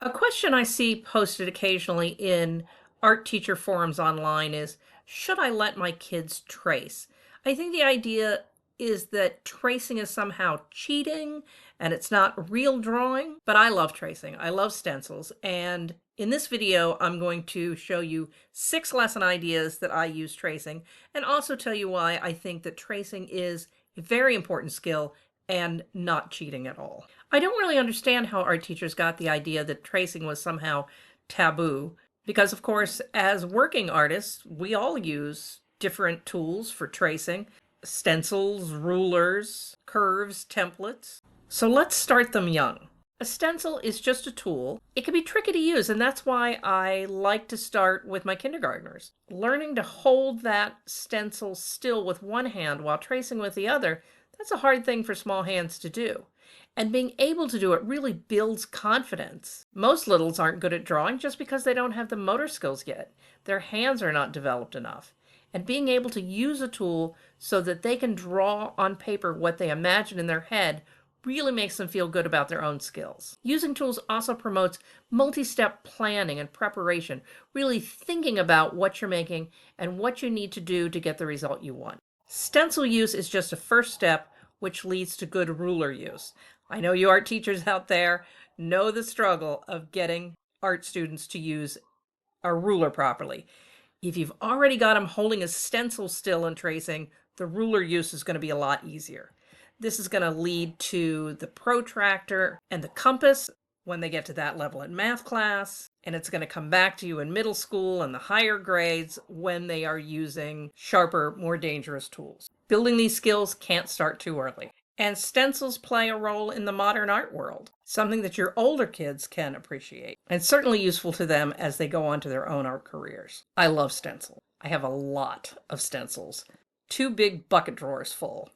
A question I see posted occasionally in art teacher forums online is, should I let my kids trace? I think the idea is that tracing is somehow cheating and it's not real drawing, but I love tracing. I love stencils. And in this video, I'm going to show you 6 lesson ideas that I use tracing and also tell you why I think that tracing is a very important skill and not cheating at all. I don't really understand how art teachers got the idea that tracing was somehow taboo, because of course, as working artists, we all use different tools for tracing: stencils, rulers, curves, templates. So let's start them young. A stencil is just a tool. It can be tricky to use, and that's why I like to start with my kindergartners. Learning to hold that stencil still with one hand while tracing with the other, that's a hard thing for small hands to do. And being able to do it really builds confidence. Most littles aren't good at drawing just because they don't have the motor skills yet. Their hands are not developed enough. And being able to use a tool so that they can draw on paper what they imagine in their head really makes them feel good about their own skills. Using tools also promotes multi-step planning and preparation, really thinking about what you're making and what you need to do to get the result you want. Stencil use is just a first step, which leads to good ruler use. I know you art teachers out there know the struggle of getting art students to use a ruler properly. If you've already got them holding a stencil still and tracing, the ruler use is going to be a lot easier. This is going to lead to the protractor and the compass when they get to that level in math class, and it's going to come back to you in middle school and the higher grades when they are using sharper, more dangerous tools. Building these skills can't start too early. And stencils play a role in the modern art world, something that your older kids can appreciate, and certainly useful to them as they go on to their own art careers. I love stencils. I have a lot of stencils, 2 big bucket drawers full.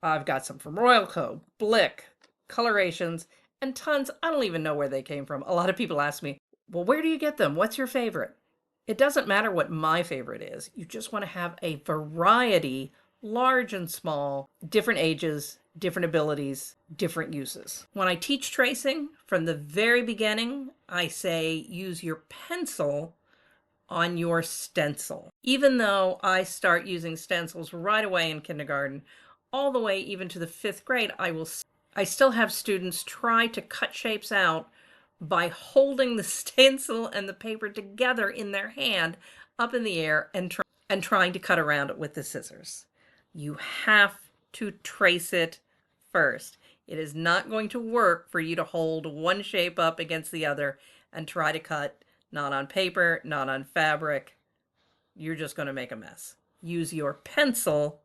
I've got some from Royal Co., Blick, Colorations, and tons. I don't even know where they came from. A lot of people ask me, well, where do you get them? What's your favorite? It doesn't matter what my favorite is. You just want to have a variety, large and small, different ages, different abilities, different uses. When I teach tracing from the very beginning, I say use your pencil on your stencil. Even though I start using stencils right away in kindergarten, all the way even to the 5th grade, I still have students try to cut shapes out by holding the stencil and the paper together in their hand up in the air and trying to cut around it with the scissors. You have to trace it first. It is not going to work for you to hold one shape up against the other and try to cut, not on paper, not on fabric. You're just going to make a mess. Use your pencil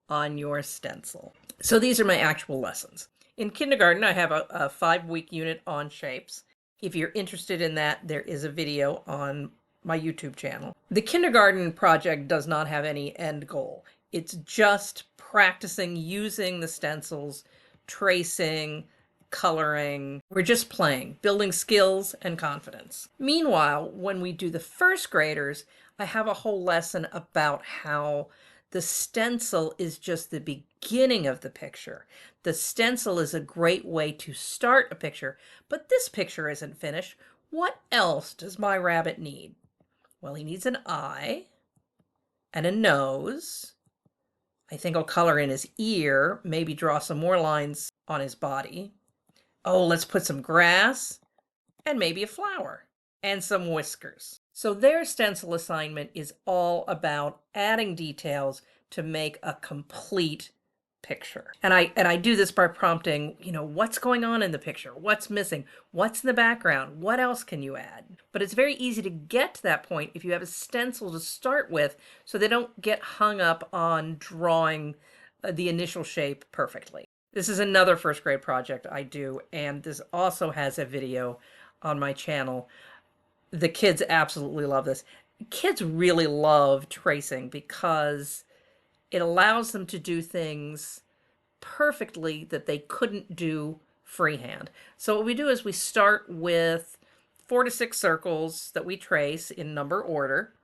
on your stencil. So these are my actual lessons. In kindergarten, I have a 5-week unit on shapes. If you're interested in that, there is a video on my YouTube channel. The kindergarten project does not have any end goal. It's just practicing using the stencils, tracing, coloring. We're just playing, building skills and confidence. Meanwhile, when we do the 1st graders, I have a whole lesson about how the stencil is just the beginning of the picture. The stencil is a great way to start a picture, but this picture isn't finished. What else does my rabbit need? Well, he needs an eye and a nose. I think I'll color in his ear, maybe draw some more lines on his body. Oh, let's put some grass and maybe a flower and some whiskers. So their stencil assignment is all about adding details to make a complete picture. And I do this by prompting, what's going on in the picture? What's missing? What's in the background? What else can you add? But it's very easy to get to that point if you have a stencil to start with, so they don't get hung up on drawing the initial shape perfectly. This is another 1st grade project I do, and this also has a video on my channel. The kids absolutely love this. Kids really love tracing because it allows them to do things perfectly that they couldn't do freehand. So what we do is we start with 4 to 6 circles that we trace in number order,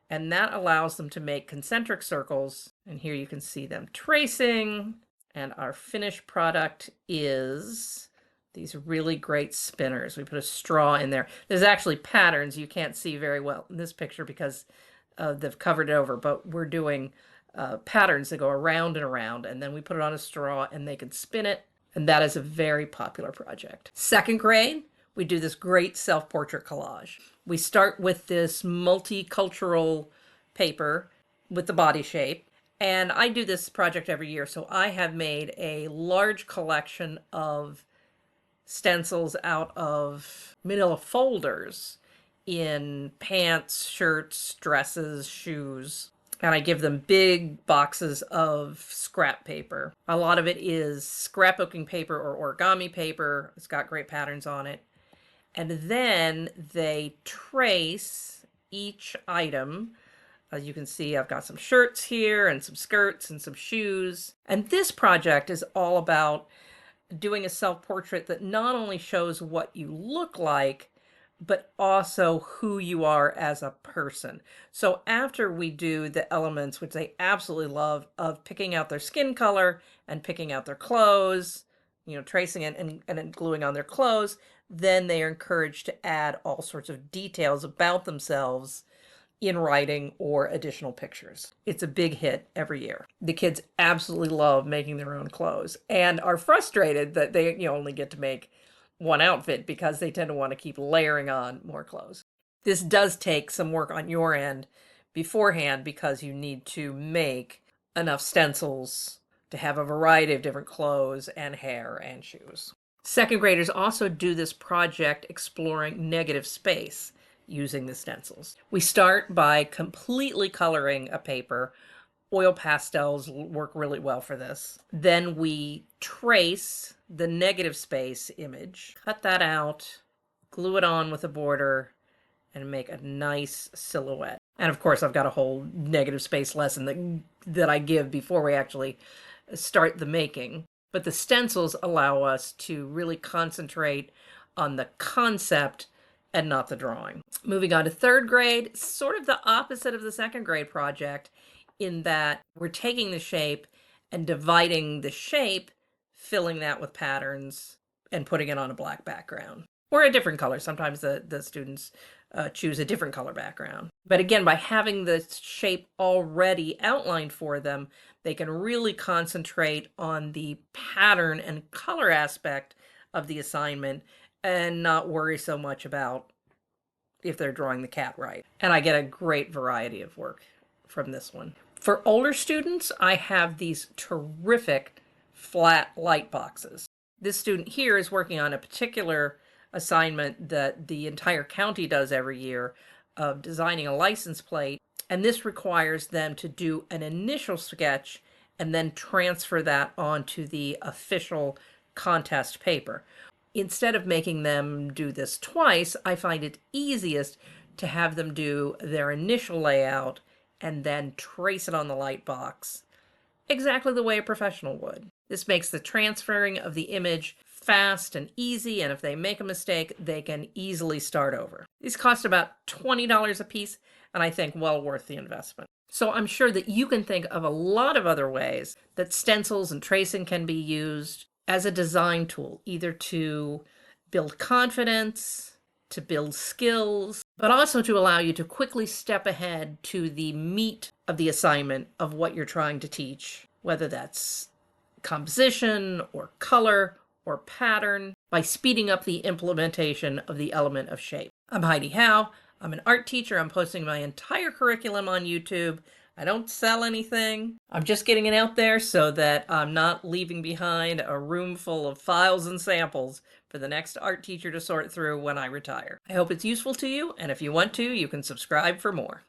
and that allows them to make concentric circles. And here you can see them tracing, and our finished product is these really great spinners. We put a straw in there. There's actually patterns you can't see very well in this picture because they've covered it over, but we're doing patterns that go around and around, and then we put it on a straw and they can spin it, and that is a very popular project. Second grade, we do this great self-portrait collage. We start with this multicultural paper with the body shape. And I do this project every year, so I have made a large collection of stencils out of manila folders in pants, shirts, dresses, shoes. And I give them big boxes of scrap paper. A lot of it is scrapbooking paper or origami paper. It's got great patterns on it. And then they trace each item. As you can see, I've got some shirts here and some skirts and some shoes. And this project is all about doing a self-portrait that not only shows what you look like, but also who you are as a person. So after we do the elements, which they absolutely love, of picking out their skin color and picking out their clothes, tracing it and gluing on their clothes, then they are encouraged to add all sorts of details about themselves in writing or additional pictures. It's a big hit every year. The kids absolutely love making their own clothes and are frustrated that they only get to make one outfit because they tend to want to keep layering on more clothes. This does take some work on your end beforehand because you need to make enough stencils to have a variety of different clothes and hair and shoes. Second graders also do this project exploring negative space using the stencils. We start by completely coloring a paper. Oil pastels work really well for this. Then we trace the negative space image, cut that out, glue it on with a border, and make a nice silhouette. And of course, I've got a whole negative space lesson that I give before we actually start the making. But the stencils allow us to really concentrate on the concept and not the drawing. Moving on to third grade, sort of the opposite of the second grade project in that we're taking the shape and dividing the shape, filling that with patterns, and putting it on a black background. Or a different color. Sometimes the students choose a different color background. But again, by having the shape already outlined for them, they can really concentrate on the pattern and color aspect of the assignment and not worry so much about if they're drawing the cat right. And I get a great variety of work from this one. For older students, I have these terrific flat light boxes. This student here is working on a particular assignment that the entire county does every year of designing a license plate. And this requires them to do an initial sketch and then transfer that onto the official contest paper. Instead of making them do this twice, I find it easiest to have them do their initial layout and then trace it on the light box exactly the way a professional would. This makes the transferring of the image fast and easy, and if they make a mistake, they can easily start over. These cost about $20 a piece, and I think well worth the investment. So I'm sure that you can think of a lot of other ways that stencils and tracing can be used as a design tool, either to build confidence, to build skills, but also to allow you to quickly step ahead to the meat of the assignment of what you're trying to teach, whether that's composition or color or pattern, by speeding up the implementation of the element of shape. I'm Heidi Howe. I'm an art teacher. I'm posting my entire curriculum on YouTube. I don't sell anything. I'm just getting it out there so that I'm not leaving behind a room full of files and samples for the next art teacher to sort through when I retire. I hope it's useful to you, and if you want to, you can subscribe for more.